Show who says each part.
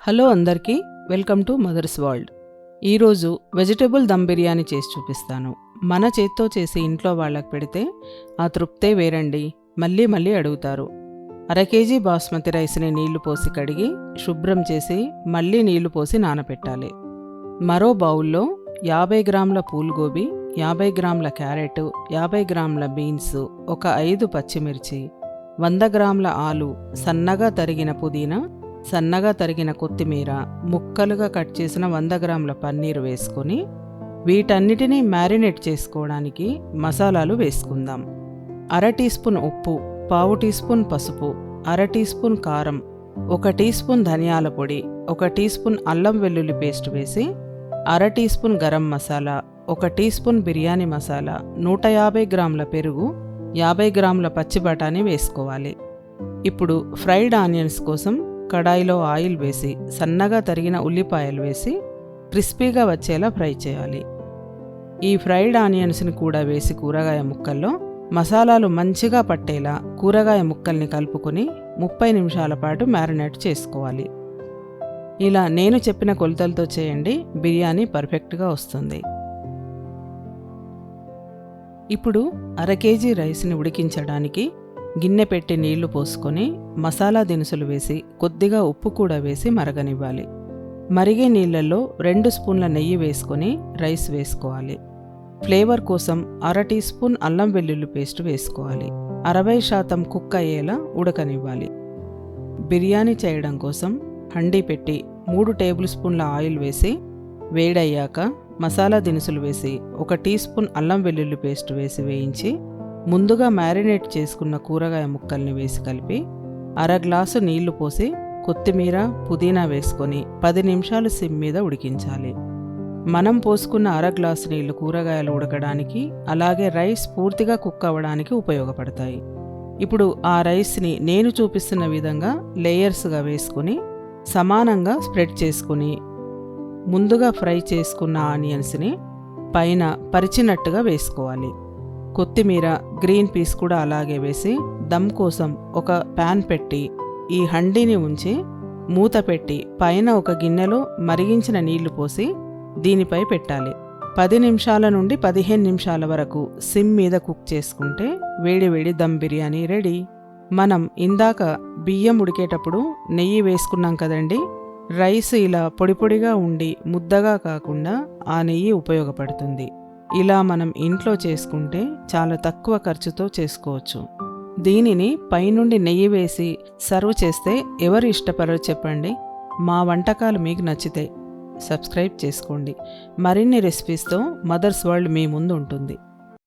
Speaker 1: Hello అందరికీ, welcome to mothers world. ఈరోజు vegetable dum biryani చేసి చూపిస్తాను. మన చేత్తో చేసి ఇంట్లో వాళ్ళకి పెడితే ఆ తృప్తే వేరండి. మళ్ళీ మళ్ళీ అడుగుతారు. 1/2 కేజీ బాస్మతి రైస్ని నీళ్లు పోసి కడిగి శుభ్రం చేసి మళ్ళీ నీళ్లు పోసి నానపెట్టాలి. మరో బౌల్లో 50 గ్రాముల పూల్గోబీ, 50 గ్రాముల క్యారెట్, 50 గ్రాముల బీన్స్, ఒక 5 పచ్చిమిర్చి, 100 గ్రాముల ఆలు, సన్నగా తరిగిన పుదీనా, సన్నగా తరిగిన కొత్తిమీర, ముక్కలుగా కట్ చేసిన 100 గ్రాముల పన్నీరు వేసుకొని వీటన్నిటినీ మ్యారినేట్ చేసుకోవడానికి మసాలాలు వేసుకుందాం. 1/2 టీ స్పూన్ ఉప్పు, 1/4 టీ స్పూన్ పసుపు, 1/2 టీ స్పూన్ కారం, 1 టీ స్పూన్ ధనియాల పొడి, 1 టీ స్పూన్ అల్లం వెల్లుల్లి పేస్ట్ వేసి 1/2 teaspoon garam masala, 1 teaspoon biryani masala, 150 గ్రాముల పెరుగు, 50 గ్రాముల పచ్చి బఠానీ వేసుకోవాలి. ఇప్పుడు ఫ్రైడ్ ఆనియన్స్ కోసం కడాయిలో ఆయిల్ వేసి సన్నగా తరిగిన ఉల్లిపాయలు వేసి క్రిస్పీగా వచ్చేలా ఫ్రై చేయాలి. ఈ ఫ్రైడ్ ఆనియన్స్ని కూడా వేసి కూరగాయ ముక్కల్లో మసాలాలు మంచిగా పట్టేలా కూరగాయ ముక్కల్ని కలుపుకొని 30 నిమిషాల పాటు మ్యారినేట్ చేసుకోవాలి. ఇలా నేను చెప్పిన కొలతలతో చేయండి, బిర్యానీ పర్ఫెక్ట్గా వస్తుంది. ఇప్పుడు 1/2 కేజీ రైస్ని ఉడికించడానికి గిన్నె పెట్టి నీళ్లు పోసుకొని మసాలా దినుసులు వేసి కొద్దిగా ఉప్పు కూడా వేసి మరగనివ్వాలి. మరిగే నీళ్లలో 2 స్పూన్ల నెయ్యి వేసుకొని రైస్ వేసుకోవాలి. ఫ్లేవర్ కోసం 1/2 టీ స్పూన్ అల్లం వెల్లుల్లి పేస్ట్ వేసుకోవాలి. 60% కుక్ అయ్యేలా ఉడకనివ్వాలి. బిర్యానీ చేయడం కోసం హండీ పెట్టి 3 టేబుల్ స్పూన్ల ఆయిల్ వేసి వేడయ్యాక మసాలా దినుసులు వేసి 1 టీ స్పూన్ అల్లం వెల్లుల్లి పేస్ట్ వేసి వేయించి ముందుగా మ్యారినేట్ చేసుకున్న కూరగాయ ముక్కల్ని వేసి కలిపి 1/2 గ్లాసు నీళ్లు పోసి కొత్తిమీర, పుదీనా వేసుకొని 10 నిమిషాలు సిమ్ మీద ఉడికించాలి. మనం పోసుకున్న 1/2 గ్లాసు నీళ్లు కూరగాయలు ఉడకడానికి, అలాగే రైస్ పూర్తిగా కుక్ అవ్వడానికి ఉపయోగపడతాయి. ఇప్పుడు ఆ రైస్ని నేను చూపిస్తున్న విధంగా లేయర్స్గా వేసుకుని సమానంగా స్ప్రెడ్ చేసుకుని ముందుగా ఫ్రై చేసుకున్న ఆనియన్స్ని పైన పరిచినట్టుగా వేసుకోవాలి. కొత్తిమీర, గ్రీన్ పీస్ కూడా అలాగే వేసి దమ్ కోసం ఒక ప్యాన్ పెట్టి ఈ హండీని ఉంచి మూత పెట్టి పైన ఒక గిన్నెలో మరిగించిన నీళ్లు పోసి దీనిపై పెట్టాలి. 10 నిమిషాల నుండి 15 నిమిషాల వరకు సిమ్ మీద కుక్ చేసుకుంటే వేడి దమ్ బిర్యానీ రెడీ. మనం ఇందాక బియ్యం ఉడికేటప్పుడు నెయ్యి వేసుకున్నాం కదండి. రైస్ ఇలా పొడిగా ఉండి ముద్దగా కాకుండా ఆ నెయ్యి ఉపయోగపడుతుంది. ఇలా మనం ఇంట్లో చేసుకుంటే చాలా తక్కువ ఖర్చుతో చేసుకోవచ్చు. దీనిని పైనుండి నెయ్యి వేసి సర్వ్ చేస్తే ఎవరు ఇష్టపడరో చెప్పండి. మా వంటకాలు మీకు నచ్చితే సబ్స్క్రైబ్ చేసుకోండి. మరిన్ని రెసిపీస్తో మదర్స్ వరల్డ్ మీ ముందు ఉంటుంది.